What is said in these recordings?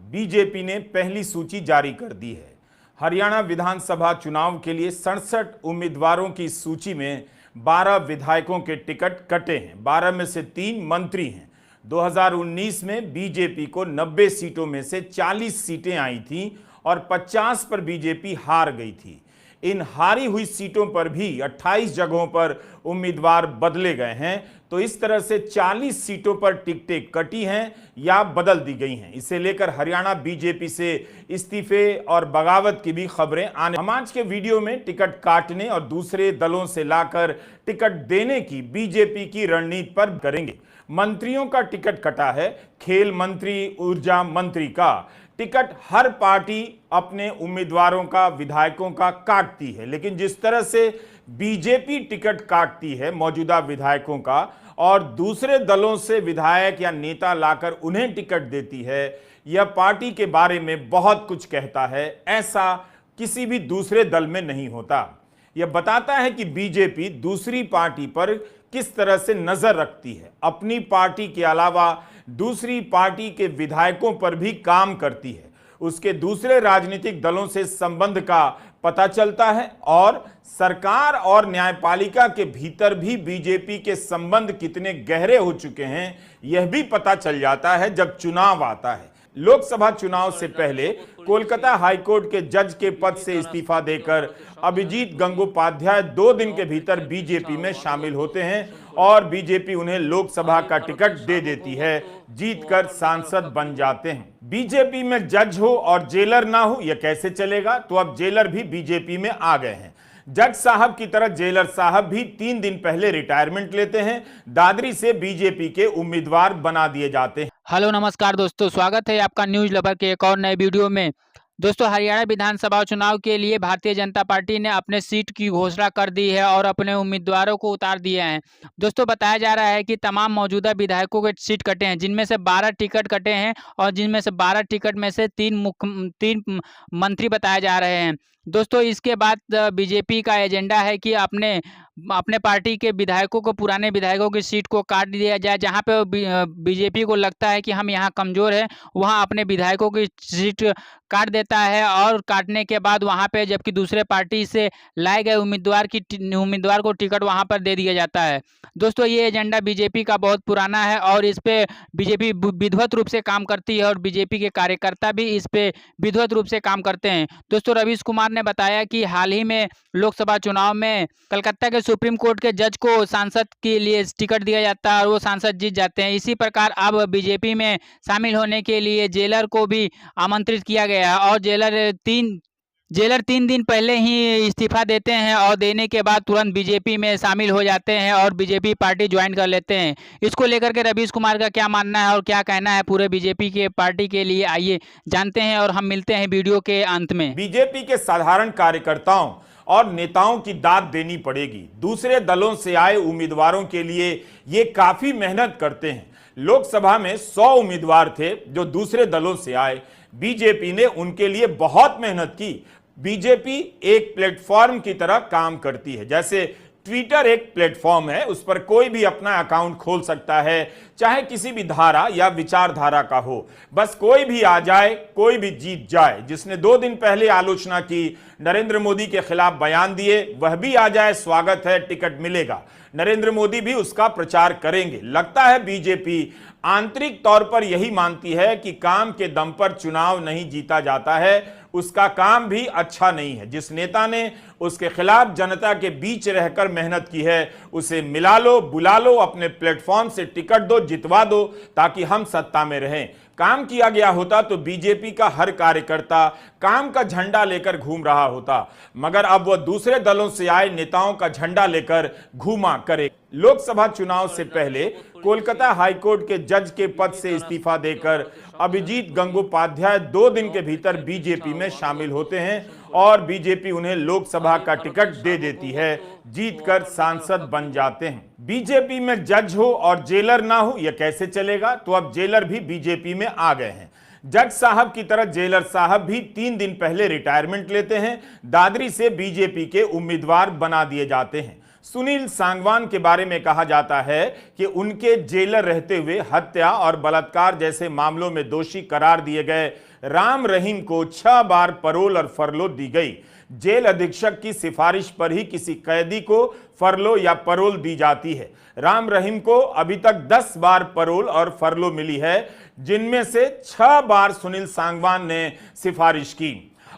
BJP ने पहली सूची जारी कर दी है। हरियाणा विधानसभा चुनाव के लिए 67 उम्मीदवारों की सूची में 12 विधायकों के टिकट कटे हैं। 12 में से 3 मंत्री हैं। 2019 में बीजेपी को 90 सीटों में से 40 सीटें आई थीं और 50 पर बीजेपी हार गई थी। इन हारी हुई सीटों पर भी 28 जगहों पर उम्मीदवार बदले गए हैं। तो इस तरह से 40 सीटों पर टिकटें कटी हैं या बदल दी गई हैं। इसे लेकर हरियाणा बीजेपी से इस्तीफे और बगावत की भी खबरें आने। हम आज के वीडियो में टिकट काटने और दूसरे दलों से लाकर टिकट देने की बीजेपी की रणनीति पर करेंगे। मंत्रियों का टिकट कटा है। खेल मंत्री, ऊर्जा मंत्री का टिकट हर पार्टी अपने उम्मीदवारों का, विधायकों का काटती है, लेकिन जिस तरह से बीजेपी टिकट काटती है मौजूदा विधायकों का और दूसरे दलों से विधायक या नेता लाकर उन्हें टिकट देती है, यह पार्टी के बारे में बहुत कुछ कहता है। ऐसा किसी भी दूसरे दल में नहीं होता। यह बताता है कि बीजेपी दूसरी पार्टी पर किस तरह से नजर रखती है। अपनी पार्टी के अलावा दूसरी पार्टी के विधायकों पर भी काम करती है। उसके दूसरे राजनीतिक दलों से संबंध का पता चलता है और सरकार और न्यायपालिका के भीतर भी बीजेपी के संबंध कितने गहरे हो चुके हैं यह भी पता चल जाता है जब चुनाव आता है। लोकसभा चुनाव से पहले कोलकाता हाईकोर्ट के जज के पद से इस्तीफा देकर अभिजीत गंगोपाध्याय 2 दिन के भीतर बीजेपी में शामिल होते हैं और बीजेपी उन्हें लोकसभा का टिकट दे देती है। जीतकर सांसद बन जाते हैं। बीजेपी में जज हो और जेलर ना हो यह कैसे चलेगा? तो अब जेलर भी बीजेपी में आ गए हैं। जज साहब की तरह जेलर साहब भी 3 दिन पहले रिटायरमेंट लेते हैं। दादरी से बीजेपी के उम्मीदवार बना दिए जाते हैं। हेलो नमस्कार दोस्तों, स्वागत है आपका न्यूज लवर के एक और नए वीडियो में। दोस्तों, हरियाणा विधानसभा चुनाव के लिए भारतीय जनता पार्टी ने अपने सीट की घोषणा कर दी है और अपने उम्मीदवारों को उतार दिए हैं। दोस्तों, बताया जा रहा है कि तमाम मौजूदा विधायकों के सीट कटे हैं, जिनमें से 12 टिकट कटे हैं और जिनमें से 12 टिकट में से 3 मंत्री बताए जा रहे हैं। दोस्तों, इसके बाद बीजेपी का एजेंडा है कि अपने पार्टी के विधायकों को, पुराने विधायकों की सीट को काट दिया जाए। जहां पे बीजेपी को लगता है कि हम यहां कमज़ोर हैं, वहां अपने विधायकों की सीट काट देता है और काटने के बाद वहां पे जबकि दूसरे पार्टी से लाए गए उम्मीदवार को टिकट वहां पर दे दिया जाता है। दोस्तों, ये एजेंडा बीजेपी का बहुत पुराना है और इस पे बीजेपी विधिवत रूप से काम करती है और बीजेपी के कार्यकर्ता भी इस पे विधिवत रूप से काम करते हैं। दोस्तों, रवीश कुमार ने बताया कि हाल ही में लोकसभा चुनाव में कलकत्ता के सुप्रीम कोर्ट के जज को सांसद के लिए टिकट दिया जाता है और वो सांसद जीत जाते हैं। इसी प्रकार अब बीजेपी में शामिल होने के लिए जेलर को भी आमंत्रित किया गया है और जेलर 3 दिन पहले ही इस्तीफा देते हैं और देने के बाद तुरंत बीजेपी में शामिल हो जाते हैं और बीजेपी पार्टी ज्वाइन कर लेते हैं। इसको लेकर के रवीश कुमार का क्या मानना है और क्या कहना है पूरे बीजेपी के पार्टी के लिए, आइए जानते हैं और हम मिलते हैं वीडियो के अंत में। बीजेपी के साधारण कार्यकर्ताओं और नेताओं की दाद देनी पड़ेगी। दूसरे दलों से आए उम्मीदवारों के लिए ये काफी मेहनत करते हैं। लोकसभा में 100 उम्मीदवार थे जो दूसरे दलों से आए। बीजेपी ने उनके लिए बहुत मेहनत की। बीजेपी एक प्लेटफॉर्म की तरह काम करती है। जैसे ट्विटर एक प्लेटफॉर्म है, उस पर कोई भी अपना अकाउंट खोल सकता है, चाहे किसी भी धारा या विचारधारा का हो। बस कोई भी आ जाए, कोई भी जीत जाए। जिसने 2 दिन पहले आलोचना की, नरेंद्र मोदी के खिलाफ बयान दिए, वह भी आ जाए, स्वागत है, टिकट मिलेगा। नरेंद्र मोदी भी उसका प्रचार करेंगे। लगता है बीजेपी आंतरिक तौर पर यही मानती है कि काम के दम पर चुनाव नहीं जीता जाता है, उसका काम भी अच्छा नहीं है। जिस नेता ने उसके खिलाफ जनता के बीच रहकर मेहनत की है, उसे मिला लो, बुला लो, अपने प्लेटफॉर्म से टिकट दो, जितवा दो, ताकि हम सत्ता में रहें। काम किया गया होता तो बीजेपी का हर कार्यकर्ता काम का झंडा लेकर घूम रहा होता, मगर अब वह दूसरे दलों से आए नेताओं का झंडा लेकर घूमा करे। लोकसभा चुनाव से पहले कोलकाता हाईकोर्ट के जज के पद से इस्तीफा देकर अभिजीत गंगोपाध्याय 2 दिन के भीतर बीजेपी में शामिल होते हैं और बीजेपी उन्हें लोकसभा का टिकट दे देती है। जीतकर सांसद बन जाते हैं। बीजेपी में जज हो और जेलर ना हो यह कैसे चलेगा? तो अब जेलर भी बीजेपी में आ गए हैं। जज साहब की तरह जेलर साहब भी 3 दिन पहले रिटायरमेंट लेते हैं। दादरी से बीजेपी के उम्मीदवार बना दिए जाते हैं। सुनील सांगवान के बारे में कहा जाता है कि उनके जेलर रहते हुए हत्या और बलात्कार जैसे मामलों में दोषी करार दिए गए राम रहीम को 6 बार पैरोल और फरलो दी गई। जेल अधीक्षक की सिफारिश पर ही किसी कैदी को फरलो या पैरोल दी जाती है। राम रहीम को अभी तक 10 बार पैरोल और फरलो मिली है, जिनमें से 6 बार सुनील सांगवान ने सिफारिश की।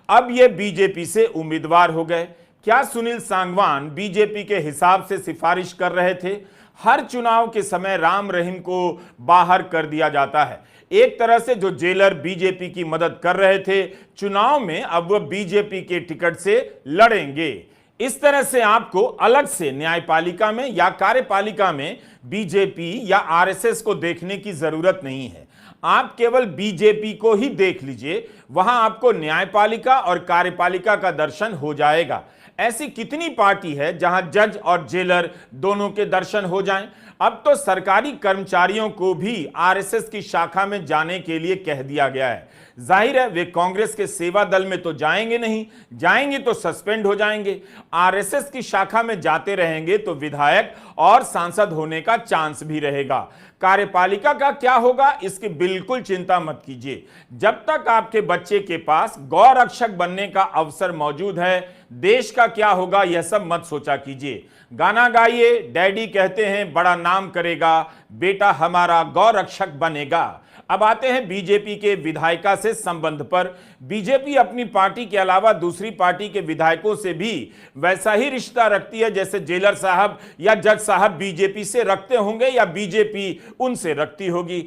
अब ये बीजेपी से उम्मीदवार हो गए। क्या सुनील सांगवान बीजेपी के हिसाब से सिफारिश कर रहे थे? हर चुनाव के समय राम रहीम को बाहर कर दिया जाता है। एक तरह से जो जेलर बीजेपी की मदद कर रहे थे चुनाव में, अब वह बीजेपी के टिकट से लड़ेंगे। इस तरह से आपको अलग से न्यायपालिका में या कार्यपालिका में बीजेपी या आरएसएस को देखने की जरूरत नहीं है। आप केवल बीजेपी को ही देख लीजिए, वहां आपको न्यायपालिका और कार्यपालिका का दर्शन हो जाएगा। ऐसी कितनी पार्टी है जहां जज और जेलर दोनों के दर्शन हो जाएं? अब तो सरकारी कर्मचारियों को भी आरएसएस की शाखा में जाने के लिए कह दिया गया है। जाहिर है वे कांग्रेस के सेवा दल में तो जाएंगे नहीं, जाएंगे तो सस्पेंड हो जाएंगे। आरएसएस की शाखा में जाते रहेंगे तो विधायक और सांसद होने का चांस भी रहेगा। कार्यपालिका का क्या होगा इसकी बिल्कुल चिंता मत कीजिए। जब तक आपके बच्चे के पास गौरक्षक बनने का अवसर मौजूद है, देश का क्या होगा यह सब मत सोचा कीजिए। गाना गाइए, डैडी कहते हैं बड़ा नाम करेगा, बेटा हमारा गौरक्षक बनेगा। अब आते हैं बीजेपी के विधायिका से संबंध पर। बीजेपी अपनी पार्टी के अलावा दूसरी पार्टी के विधायकों से भी वैसा ही रिश्ता रखती है जैसे जेलर साहब या जज साहब बीजेपी से रखते होंगे या बीजेपी उनसे रखती होगी।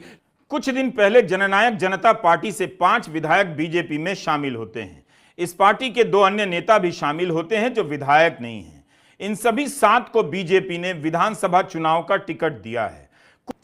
कुछ दिन पहले जननायक जनता पार्टी से 5 विधायक बीजेपी में शामिल होते हैं। इस पार्टी के 2 अन्य नेता भी शामिल होते हैं जो विधायक नहीं हैं। इन सभी 7 को बीजेपी ने विधानसभा चुनाव का टिकट दिया है।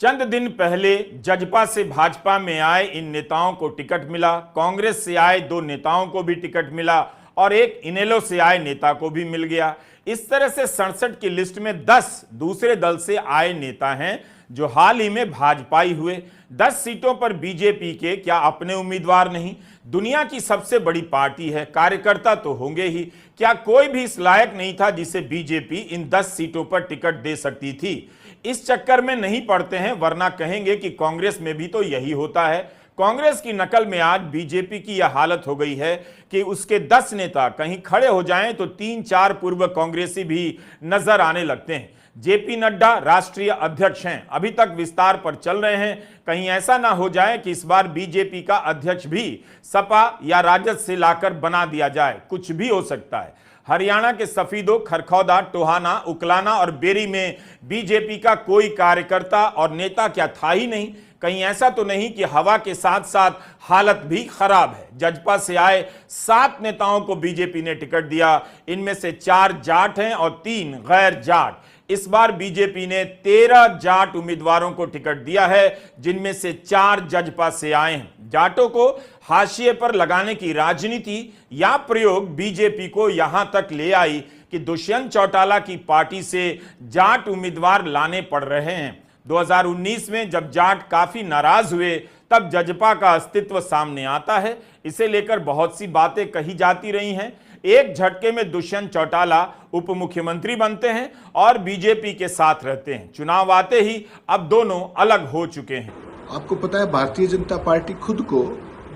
चंद दिन पहले जजपा से भाजपा में आए इन नेताओं को टिकट मिला, कांग्रेस से आए 2 नेताओं को भी टिकट मिला और एक इनेलो से आए नेता को भी मिल गया। इस तरह से 67 की लिस्ट में 10 दूसरे दल से आए नेता हैं जो हाल ही में भाजपाई हुए। 10 सीटों पर बीजेपी के क्या अपने उम्मीदवार नहीं? दुनिया की सबसे बड़ी पार्टी है, कार्यकर्ता तो होंगे ही। क्या कोई भी इस लायक नहीं था जिसे बीजेपी इन 10 सीटों पर टिकट दे सकती थी? इस चक्कर में नहीं पड़ते हैं, वरना कहेंगे कि कांग्रेस में भी तो यही होता है। कांग्रेस की नकल में आज बीजेपी की यह हालत हो गई है कि उसके 10 नेता कहीं खड़े हो जाएं तो 3-4 पूर्व कांग्रेसी भी नजर आने लगते हैं। जेपी नड्डा राष्ट्रीय अध्यक्ष हैं, अभी तक विस्तार पर चल रहे हैं। कहीं ऐसा ना हो जाए कि इस बार बीजेपी का अध्यक्ष भी सपा या राजद से लाकर बना दिया जाए, कुछ भी हो सकता है। हरियाणा के सफीदो, खरखौदा, टोहाना, उकलाना और बेरी में बीजेपी का कोई कार्यकर्ता और नेता क्या था ही नहीं। कहीं ऐसा तो नहीं कि हवा के साथ साथ हालत भी खराब है। जजपा से आए 7 नेताओं को बीजेपी ने टिकट दिया, इनमें से 4 जाट हैं और 3 गैर जाट। इस बार बीजेपी ने 13 जाट उम्मीदवारों को टिकट दिया है, जिनमें से 4 जजपा से आए हैं। जाटों को हाशिए पर लगाने की राजनीति या प्रयोग बीजेपी को यहां तक ले आई कि दुष्यंत चौटाला की पार्टी से जाट उम्मीदवार लाने पड़ रहे हैं। 2019 में जब जाट काफी नाराज हुए तब जजपा का अस्तित्व सामने आता है। इसे लेकर बहुत सी बातें कही जाती रही हैं। एक झटके में दुष्यंत चौटाला उप मुख्यमंत्री बनते हैं और बीजेपी के साथ रहते हैं। चुनाव आते ही अब दोनों अलग हो चुके हैं। आपको पता है भारतीय जनता पार्टी खुद को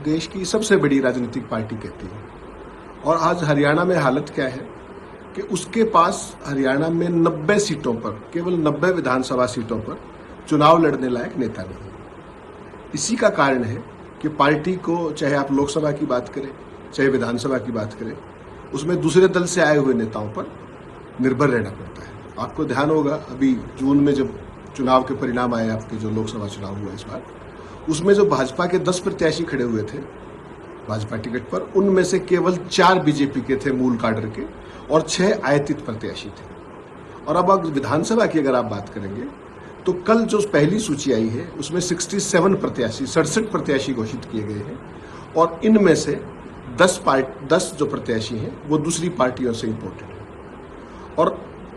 देश की सबसे बड़ी राजनीतिक पार्टी कहती है, और आज हरियाणा में हालत क्या है कि उसके पास हरियाणा में 90 सीटों पर, केवल 90 विधानसभा सीटों पर चुनाव लड़ने लायक नेता नहीं। इसी का कारण है कि पार्टी को, चाहे आप लोकसभा की बात करें चाहे विधानसभा की बात करें, उसमें दूसरे दल से आए हुए नेताओं पर निर्भर रहना पड़ता है। आपको ध्यान होगा अभी जून में जब चुनाव के परिणाम आए, आपके जो लोकसभा चुनाव हुआ इस बार, उसमें जो भाजपा के 10 प्रत्याशी खड़े हुए थे भाजपा टिकट पर, उनमें से केवल 4 बीजेपी के थे मूल काडर के और 6 आयतित प्रत्याशी थे। और अब विधानसभा की अगर आप बात करेंगे तो कल जो पहली सूची आई है उसमें 67 प्रत्याशी घोषित किए गए हैं और इनमें से 10 जो प्रत्याशी हैं वो दूसरी पार्टियों से इंपोर्टेड है। और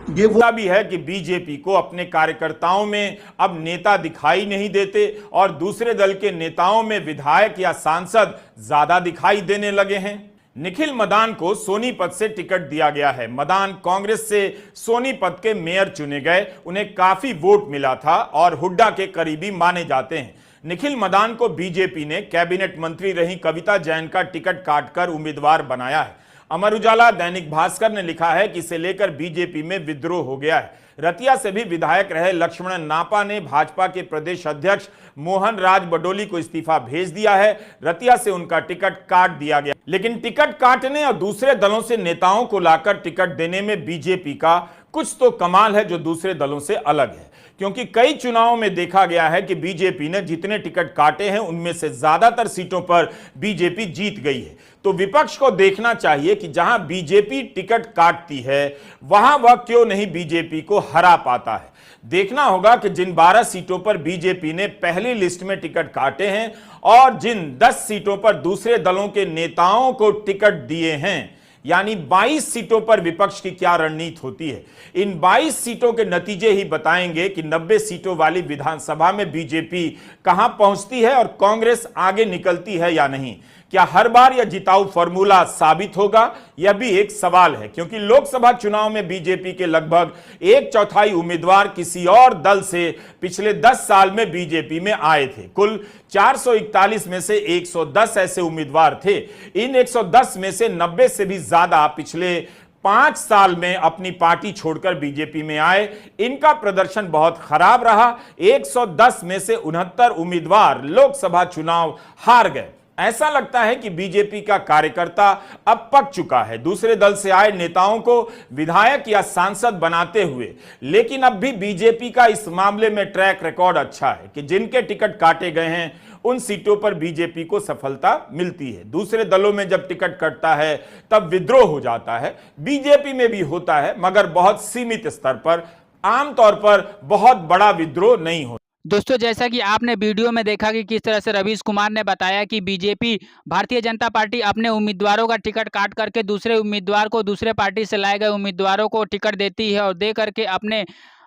ये वो भी है कि बीजेपी को अपने कार्यकर्ताओं में अब नेता दिखाई नहीं देते और दूसरे दल के नेताओं में विधायक या सांसद ज्यादा दिखाई देने लगे हैं। निखिल मदान को सोनीपत से टिकट दिया गया है। मदान कांग्रेस से सोनीपत के मेयर चुने गए, उन्हें काफी वोट मिला था और हुड्डा के करीबी माने जाते हैं। निखिल मदान को बीजेपी ने कैबिनेट मंत्री रही कविता जैन का टिकट काटकर उम्मीदवार बनाया है। अमर उजाला दैनिक भास्कर ने लिखा है कि इसे लेकर बीजेपी में विद्रोह हो गया है। रतिया से भी विधायक रहे लक्ष्मण नापा ने भाजपा के प्रदेश अध्यक्ष मोहन राज बडोली को इस्तीफा भेज दिया है। रतिया से उनका टिकट काट दिया गया, लेकिन टिकट काटने और दूसरे दलों से नेताओं को लाकर टिकट देने में बीजेपी का कुछ तो कमाल है जो दूसरे दलों से अलग है, क्योंकि कई चुनावों में देखा गया है कि बीजेपी ने जितने टिकट काटे हैं उनमें से ज्यादातर सीटों पर बीजेपी जीत गई है। तो विपक्ष को देखना चाहिए कि जहां बीजेपी टिकट काटती है वहां वह क्यों नहीं बीजेपी को हरा पाता है। देखना होगा कि जिन 12 सीटों पर बीजेपी ने पहली लिस्ट में टिकट काटे हैं और जिन 10 सीटों पर दूसरे दलों के नेताओं को टिकट दिए हैं, यानी 22 सीटों पर विपक्ष की क्या रणनीति होती है। इन 22 सीटों के नतीजे ही बताएंगे कि 90 सीटों वाली विधानसभा में बीजेपी कहां पहुंचती है और कांग्रेस आगे निकलती है या नहीं। क्या हर बार यह जिताऊ फॉर्मूला साबित होगा, यह भी एक सवाल है, क्योंकि लोकसभा चुनाव में बीजेपी के लगभग 1/4 उम्मीदवार किसी और दल से पिछले 10 साल में बीजेपी में आए थे। कुल 441 में से 110 ऐसे उम्मीदवार थे। इन 110 में से 90 से भी ज्यादा पिछले 5 साल में अपनी पार्टी छोड़कर बीजेपी में आए। इनका प्रदर्शन बहुत खराब रहा। 110 में से 69 उम्मीदवार लोकसभा चुनाव हार गए। ऐसा लगता है कि बीजेपी का कार्यकर्ता अब पक चुका है दूसरे दल से आए नेताओं को विधायक या सांसद बनाते हुए। लेकिन अब भी बीजेपी का इस मामले में ट्रैक रिकॉर्ड अच्छा है कि जिनके टिकट काटे गए हैं उन सीटों पर बीजेपी को सफलता मिलती है। दूसरे दलों में जब टिकट कटता है तब विद्रोह हो जाता है। बीजेपी में भी होता है, मगर बहुत सीमित स्तर पर, आमतौर पर बहुत बड़ा विद्रोह नहीं होता। दोस्तों, जैसा कि आपने वीडियो में देखा कि किस तरह से रवीश कुमार ने बताया कि बीजेपी भारतीय जनता पार्टी अपने उम्मीदवारों का टिकट काट करके दूसरे उम्मीदवार को, दूसरे पार्टी से लाए गए उम्मीदवारों को टिकट देती है और दे करके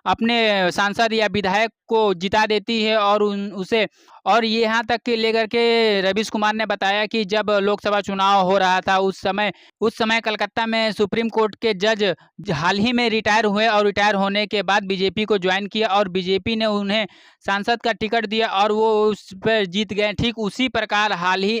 अपने सांसद या विधायक को जिता देती है और यहाँ तक कि लेकर के रवीश कुमार ने बताया कि जब लोकसभा चुनाव हो रहा था उस समय कलकत्ता में सुप्रीम कोर्ट के जज हाल ही में रिटायर हुए और रिटायर होने के बाद बीजेपी को ज्वाइन किया और बीजेपी ने उन्हें सांसद का टिकट दिया और वो उस पर जीत गए। ठीक उसी प्रकार हाल ही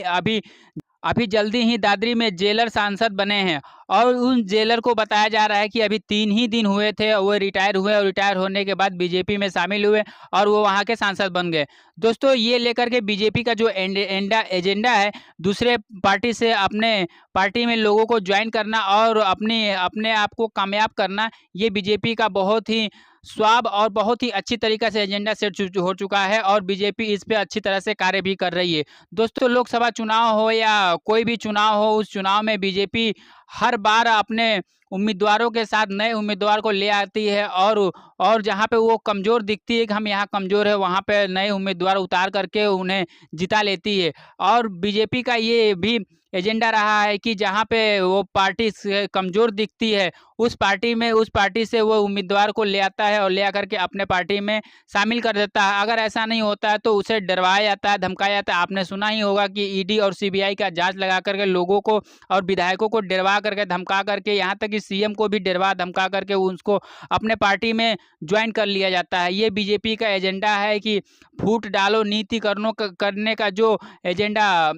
अभी जल्दी ही दादरी में जेलर सांसद बने हैं और उन जेलर को बताया जा रहा है कि अभी 3 ही दिन हुए थे वो रिटायर हुए और रिटायर होने के बाद बीजेपी में शामिल हुए और वो वहाँ के सांसद बन गए। दोस्तों, ये लेकर के बीजेपी का जो एजेंडा है दूसरे पार्टी से अपने पार्टी में लोगों को ज्वाइन करना और अपने आप को कामयाब करना, ये बीजेपी का बहुत ही स्वाब और बहुत ही अच्छी तरीके से एजेंडा सेट हो चुका है और बीजेपी इस पे अच्छी तरह से कार्य भी कर रही है। दोस्तों, लोकसभा चुनाव हो या कोई भी चुनाव हो, उस चुनाव में बीजेपी हर बार अपने उम्मीदवारों के साथ नए उम्मीदवार को ले आती है और जहां पे वो कमज़ोर दिखती है कि हम यहाँ कमज़ोर है, वहां पे नए उम्मीदवार उतार करके उन्हें जिता लेती है। और बीजेपी का ये भी एजेंडा रहा है कि जहां पे वो पार्टी कमज़ोर दिखती है उस पार्टी से वो उम्मीदवार को ले आता है और ले आकर के अपने पार्टी में शामिल कर देता है। अगर ऐसा नहीं होता है तो उसे डरवाया जाता है, धमकाया जाता है। आपने सुना ही होगा कि ईडी और सीबीआई का जांच लगा करके लोगों को और विधायकों को डरवा करके, धमका करके, यहाँ तक कि सीएम को भी डरवा धमका करके उसको अपने पार्टी में ज्वाइन कर लिया जाता है। ये बीजेपी का एजेंडा है कि फूट डालो नीति करने का जो एजेंडा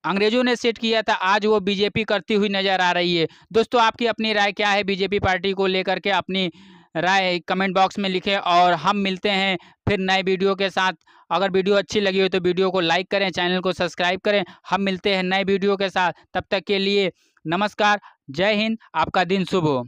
अंग्रेजों ने सेट किया था, आज वो बीजेपी करती हुई नजर आ रही है। दोस्तों, आपकी अपनी राय क्या है बीजेपी पार्टी को लेकर के? अपनी राय कमेंट बॉक्स में लिखें और हम मिलते हैं फिर नए वीडियो के साथ। अगर वीडियो अच्छी लगी हो तो वीडियो को लाइक करें, चैनल को सब्सक्राइब करें। हम मिलते हैं नए वीडियो के साथ, तब तक के लिए नमस्कार, जय हिंद, आपका दिन शुभ हो।